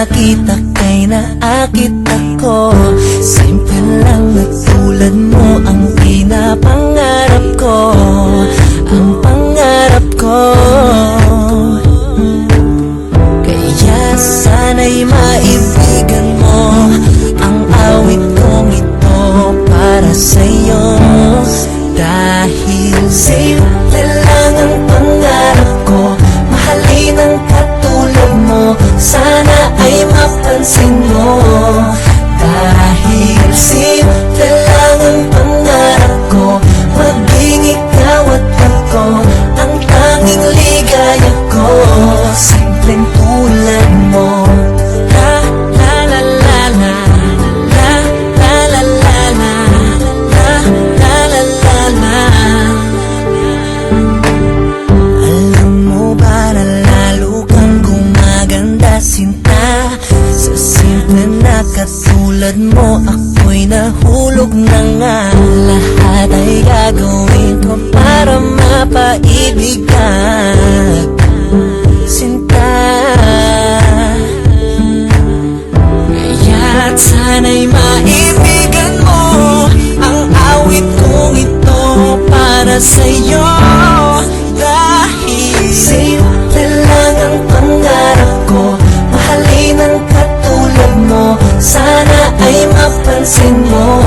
nakita kay naakit ako. Simple lang na tulad mo ang pinapangarap ko, ang pangarap ko. Kaya sana'y maibigan mo ang awit kong ito para sa'yo. Dahil simple lang ang pangarap ko, mahalin ang katulad mo, sana ay mapansin mo. Dahil simple lang ang pangarap ko, maging ikaw at ako ang tanging ligaya ko. Simpleng tulad mo. La la la la la, la la la la la, la la la la la. Alam mo ba na lalo kang gumaganda, sinta? Sa simple na katulad mo, ako'y nahulog na nga. Lahat ay gagawin ko para mapaibig ka, sinta. Kaya't sana'y maibigan mo ang awit kong ito para sa'yo. Dahil simple lang ang pangarap ko, mahalin ang katulad mo, sana ay mapansin mo.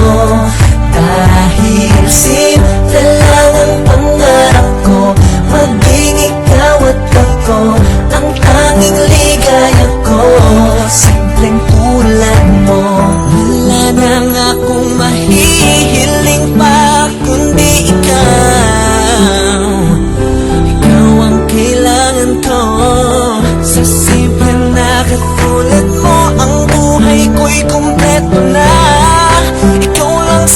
Dahil simple lang ang pangarap ko, maging ikaw at ako ang tanging ligaya ko. Simpleng tulad mo. Wala na nga akong mahihiling pa kundi ikaw. Ikaw ang kailangan ko. Sa simple na katulad mo, ang buhay ko'y kumpleto na. Ikaw lang